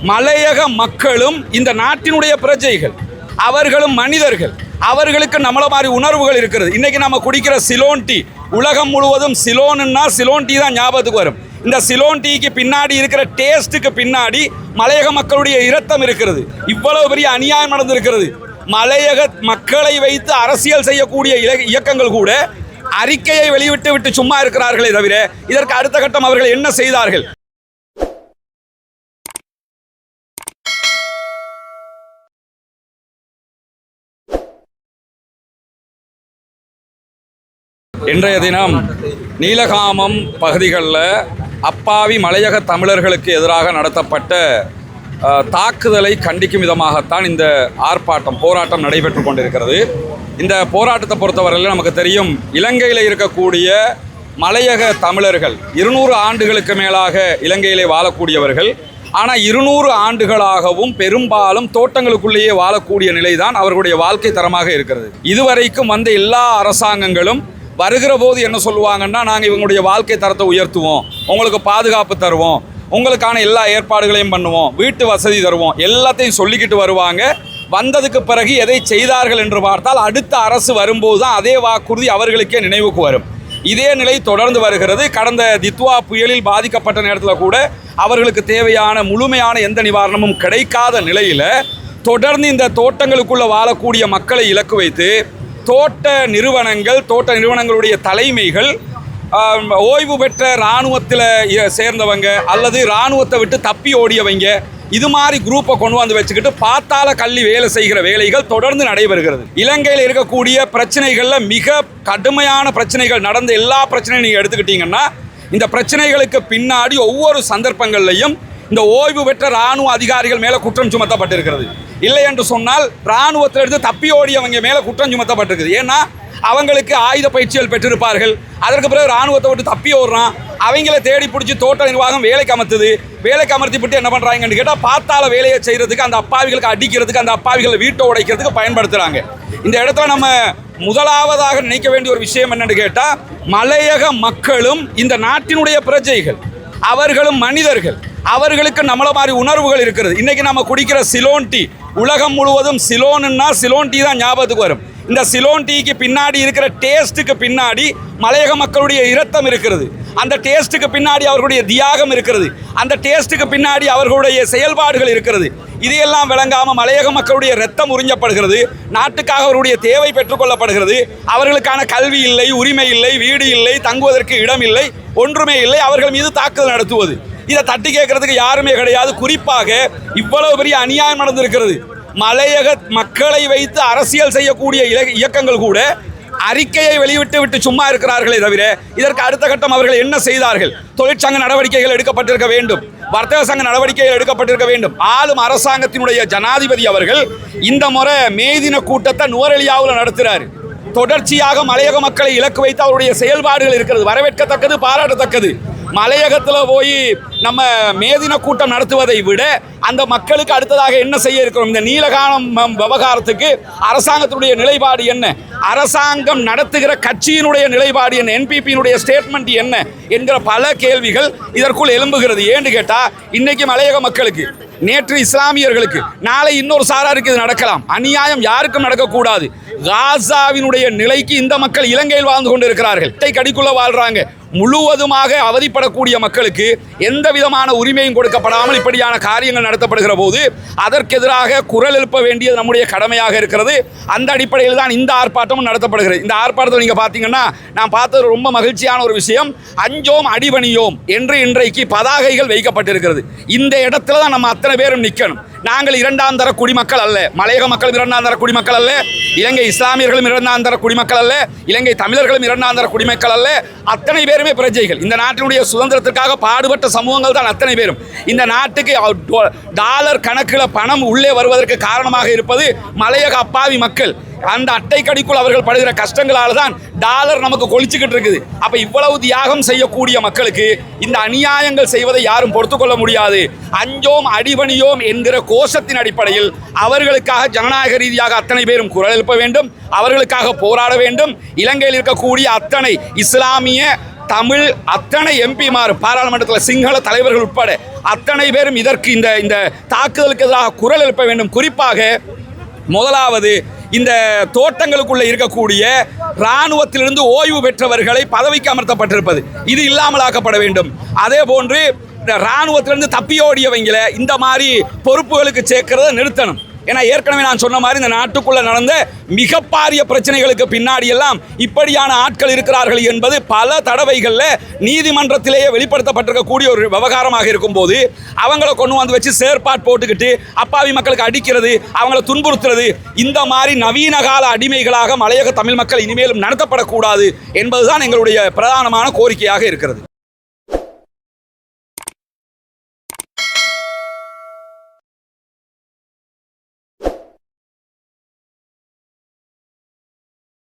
மலையக மக்களும் இந்த நாட்டினுடைய பிரஜைகள், அவர்களும் மனிதர்கள். அவர்களுக்கு நம்மள மாதிரி உணர்வுகள் இருக்கிறது. இன்னைக்கு நம்ம குடிக்கிற சிலோன் டீ, உலகம் முழுவதும் சிலோன்னா சிலோன் டீ தான் ஞாபகத்துக்கு வரும். இந்த சிலோன் டீக்கு பின்னாடி இருக்கிற டேஸ்ட்டுக்கு பின்னாடி மலையக மக்களுடைய இரத்தம் இருக்கிறது. இவ்வளவு பெரிய அநியாயம் நடந்திருக்கிறது. மலையக மக்களை வைத்து அரசியல் செய்யக்கூடிய இயக்கங்கள் கூட அறிக்கையை வெளியிட்டு விட்டு சும்மா இருக்கிறார்களே தவிர இதற்கு அடுத்த கட்டம் அவர்கள் என்ன செய்தார்கள்? இன்றைய தினம் நீலகாமம் பகுதிகளில் அப்பாவி மலையக தமிழர்களுக்கு எதிராக நடத்தப்பட்ட தாக்குதலை கண்டிக்கும் விதமாகத்தான் இந்த போராட்டம் நடைபெற்று கொண்டிருக்கிறது. இந்த போராட்டத்தை பொறுத்தவரையில் நமக்கு தெரியும், இலங்கையில் இருக்கக்கூடிய மலையக தமிழர்கள் 200 ஆண்டுகளுக்கு மேலாக இலங்கையிலே வாழக்கூடியவர்கள். ஆனால் 200 ஆண்டுகளாகவும் பெரும்பாலும் தோட்டங்களுக்குள்ளேயே வாழக்கூடிய நிலைதான் அவர்களுடைய வாழ்க்கை தரமாக இருக்கிறது. இதுவரைக்கும் வந்த எல்லா அரசாங்கங்களும் வருகிற போது என்ன சொல்லுவாங்கன்னா, நாங்கள் இவங்களுடைய வாழ்க்கை தரத்தை உயர்த்துவோம், உங்களுக்கு பாதுகாப்பு தருவோம், உங்களுக்கான எல்லா ஏற்பாடுகளையும் பண்ணுவோம், வீட்டு வசதி தருவோம், எல்லாத்தையும் சொல்லிக்கிட்டு வருவாங்க. வந்ததுக்கு பிறகு எதை செய்தார்கள் என்று பார்த்தால் அடுத்த அரசு வரும்போது தான் அதே வாக்குறுதி அவர்களுக்கே நினைவுக்கு வரும். இதே நிலை தொடர்ந்து வருகிறது. கடந்த தித்வா புயலில் பாதிக்கப்பட்ட நேரத்தில் கூட அவர்களுக்கு தேவையான முழுமையான எந்த நிவாரணமும் கிடைக்காத நிலையில் தொடர்ந்து இந்த தோட்டங்களுக்குள்ளே வாழக்கூடிய மக்களை இலக்கு வைத்து தோட்ட நிறுவனங்களுடைய தலைமைகள் ஓய்வு பெற்ற இராணுவத்தில் சேர்ந்தவங்க அல்லது இராணுவத்தை விட்டு தப்பி ஓடியவங்க, இது மாதிரி குரூப்பை கொண்டு வந்து வச்சுக்கிட்டு பாத்தாள கல்வி வேலை செய்கிற வேலைகள் தொடர்ந்து நடைபெறுகிறது. இலங்கையில் இருக்கக்கூடிய பிரச்சனைகளில் மிக கடுமையான பிரச்சனைகள் நடந்த எல்லா பிரச்சனையும் நீங்கள் எடுத்துக்கிட்டீங்கன்னா, இந்த பிரச்சனைகளுக்கு பின்னாடி ஒவ்வொரு சந்தர்ப்பங்கள்லையும் இந்த ஓய்வு பெற்ற இராணுவ அதிகாரிகள் மேலே குற்றம் சுமத்தப்பட்டிருக்கிறது. இல்லை என்று சொன்னால் இராணுவத்திலிருந்து தப்பி ஓடியவங்க மேலே குற்றம் சுமத்தப்பட்டிருக்குது. ஏன்னா அவங்களுக்கு ஆயுத பயிற்சிகள் பெற்றிருப்பார்கள். அதற்கு பிறகு இராணுவத்தை விட்டு தப்பி ஓடுறான், அவங்கள தேடி பிடிச்சி தோட்ட நிர்வாகம் வேலைக்கு அமர்த்திவிட்டு என்ன பண்ணுறாங்கன்னு கேட்டால் பாத்தாள வேலையை செய்கிறதுக்கு, அந்த அப்பாவிகளுக்கு அடிக்கிறதுக்கு, அந்த அப்பாவிகளை வீட்டை உடைக்கிறதுக்கு பயன்படுத்துகிறாங்க. இந்த இடத்துல நம்ம முதலாவதாக நினைக்க வேண்டிய ஒரு விஷயம் என்னன்னு கேட்டால், மலையக மக்களும் இந்த நாட்டினுடைய பிரஜைகள், அவர்களும் மனிதர்கள். அவர்களுக்கு நம்மள மாதிரி உணர்வுகள் இருக்கிறது. இன்னைக்கு நம்ம குடிக்கிற சிலோன் டீ, உலகம் முழுவதும் சிலோன்னா சிலோன் டீ தான் ஞாபகத்துக்கு வரும். இந்த சிலோன் டீக்கு பின்னாடி இருக்கிற டேஸ்ட்டுக்கு பின்னாடி மலையக மக்களுடைய இரத்தம் இருக்கிறது. அந்த டேஸ்ட்டுக்கு பின்னாடி அவர்களுடைய தியாகம் இருக்கிறது. அந்த டேஸ்ட்டுக்கு பின்னாடி அவர்களுடைய செயல்பாடுகள் இருக்கிறது. இதையெல்லாம் விளங்காமல் மலையக மக்களுடைய இரத்தம் உறிஞ்சப்படுகிறது. நாட்டுக்காக அவருடைய தேவை பெற்றுக்கொள்ளப்படுகிறது. அவர்களுக்கான கல்வி இல்லை, உரிமை இல்லை, வீடு இல்லை, தங்குவதற்கு இடம் இல்லை, ஒன்றுமே இல்லை. அவர்கள் மீது தாக்குதல் நடத்துவது, இதை தட்டி கேட்கறதுக்கு யாருமே கிடையாது. குறிப்பாக இவ்வளவு பெரிய அநியாயம் நடந்திருக்கிறது. மலையக மக்களை வைத்து அரசியல் செய்யக்கூடிய இயக்கங்கள் கூட அறிக்கையை வெளியிட்டு விட்டு சும்மா இருக்கிறார்களே தவிர இதற்கு அடுத்த கட்டம் அவர்கள் என்ன செய்தார்கள்? தொழிற்சங்க நடவடிக்கைகள் எடுக்கப்பட்டிருக்க வேண்டும், வர்த்தக சங்க நடவடிக்கைகள் எடுக்கப்பட்டிருக்க வேண்டும். ஆளும் அரசாங்கத்தினுடைய ஜனாதிபதி அவர்கள் இந்த முறை மே தின கூட்டத்தை நுவரெலியாவில் நடத்துகிறார். தொடர்ச்சியாக மலையக மக்களை இலக்கு வைத்து அவருடைய செயல்பாடுகள் இருக்கிறது. வரவேற்கத்தக்கது, பாராட்டத்தக்கது. மலையகத்தில் போய் நம்ம மேதின கூட்டம் நடத்துவதை விட அந்த மக்களுக்கு அடுத்ததாக என்ன செய்ய இருக்கிறோம்? இந்த நீலகாமம் விவகாரத்துக்கு அரசாங்கத்தினுடைய நிலைப்பாடு என்ன? அரசாங்கம் நடத்துகிற கட்சியினுடைய நிலைப்பாடு என்ன? என்பிபியினுடைய ஸ்டேட்மெண்ட் என்ன என்கிற பல கேள்விகள் இதற்குள் எழும்புகிறது. ஏன்னு கேட்டால், இன்னைக்கு மலையக மக்களுக்கு, நேற்று இஸ்லாமியர்களுக்கு, நாளை இன்னொரு சாராருக்கு இது நடக்கலாம். அநியாயம் யாருக்கும் நடக்கக்கூடாது. காசாவினுடைய நிலைக்கு இந்த மக்கள் இலங்கையில் வாழ்ந்து கொண்டு இருக்கிறார்கள். கடிக்குள்ள வாழ்றாங்க. முழுவதுமாக அவதிப்படக்கூடிய மக்களுக்கு எந்த விதமான உரிமையும் கொடுக்கப்படாமல் இப்படியான காரியங்கள் நடத்தப்படுகிற போது அதற்கு எதிராக குரல் எழுப்ப வேண்டியது நம்முடைய கடமையாக இருக்கிறது. அந்த அடிப்படையில் தான் இந்த ஆர்ப்பாட்டமும் நடத்தப்படுகிறது. இந்த ஆர்ப்பாட்டத்தில் நீங்கள் பார்த்தீங்கன்னா, நான் பார்த்தது ரொம்ப மகிழ்ச்சியான ஒரு விஷயம். அஞ்சோம் அடிபணியோம் என்று இன்றைக்கு பதாகைகள் வைக்கப்பட்டிருக்கிறது. இந்த இடத்துல தான் நம்ம அத்தனை பேரும் நிற்கணும். நாங்கள் 2ஆம் தர குடிமக்கள் அல்ல. மலையக மக்களும் 2ஆம் தர குடிமக்கள் அல்ல. இலங்கை இஸ்லாமியர்களும் 2ஆம் தர குடிமக்கள் அல்ல. இலங்கை தமிழர்களும் 2ஆம் தர குடிமக்கள் அல்ல. அத்தனை பேருமே பிரஜைகள். இந்த நாட்டினுடைய சுதந்திரத்திற்காக பாடுபட்ட சமூகங்கள் தான் அத்தனை பேரும். இந்த நாட்டுக்கு டாலர் கணக்கில் பணம் உள்ளே வருவதற்கு காரணமாக இருப்பது மலையக அப்பாவி மக்கள். அந்த அட்டை கடிக்குள் அவர்கள் படுகிற கஷ்டங்களால் தான் டாலர் நமக்கு கொளிச்சுக்கிட்டு இருக்குது. அப்போ இவ்வளவு தியாகம் செய்யக்கூடிய மக்களுக்கு இந்த அநியாயங்கள் செய்வதை யாரும் பொறுத்துக்கொள்ள முடியாது. அஞ்சோம் அடிபணியோம் என்கிற கோஷத்தின் அடிப்படையில் அவர்களுக்காக ஜனநாயக ரீதியாக அத்தனை பேரும் குரல் எழுப்ப வேண்டும், அவர்களுக்காக போராட வேண்டும். இலங்கையில் இருக்கக்கூடிய அத்தனை இஸ்லாமிய தமிழ் அத்தனை எம்பிமார் பாராளுமன்றத்தில் சிங்கள தலைவர்கள் உட்பட அத்தனை பேரும் இதற்கு இந்த தாக்குதலுக்கு எதிராக குரல் எழுப்ப வேண்டும். குறிப்பாக முதலாவது இந்த தோட்டங்களுக்குள்ளே இருக்கக்கூடிய இராணுவத்திலிருந்து ஓய்வு பெற்றவர்களை பதவிக்கு அமர்த்தப்பட்டிருப்பது இது இல்லாமலாக்கப்பட வேண்டும். அதே போன்று இராணுவத்திலிருந்து தப்பியோடியவங்களை இந்த மாதிரி பொறுப்புகளுக்கு சேர்க்கிறத நிறுத்தணும். ஏன்னா ஏற்கனவே நான் சொன்ன மாதிரி இந்த நாட்டுக்குள்ள நடந்த மிக பாரிய பிரச்சனைகளுக்கு பின்னாடி எல்லாம் இப்படியான ஆட்கள் இருக்கிறார்கள் என்பது பல தடவைகளில் நீதிமன்றத்திலேயே வெளிப்படுத்தப்பட்டிருக்கக்கூடிய ஒரு விவகாரமாக இருக்கும்போது அவங்கள கொண்டு வந்து வச்சு செயற்பாடு போட்டுக்கிட்டு அப்பாவி மக்களுக்கு அடிக்கிறது, அவங்கள துன்புறுத்துறது, இந்த மாதிரி நவீன கால அடிமைகளாக மலையக தமிழ் மக்கள் இனிமேலும் நடத்தப்படக்கூடாது என்பதுதான் எங்களுடைய பிரதானமான கோரிக்கையாக இருக்கிறது.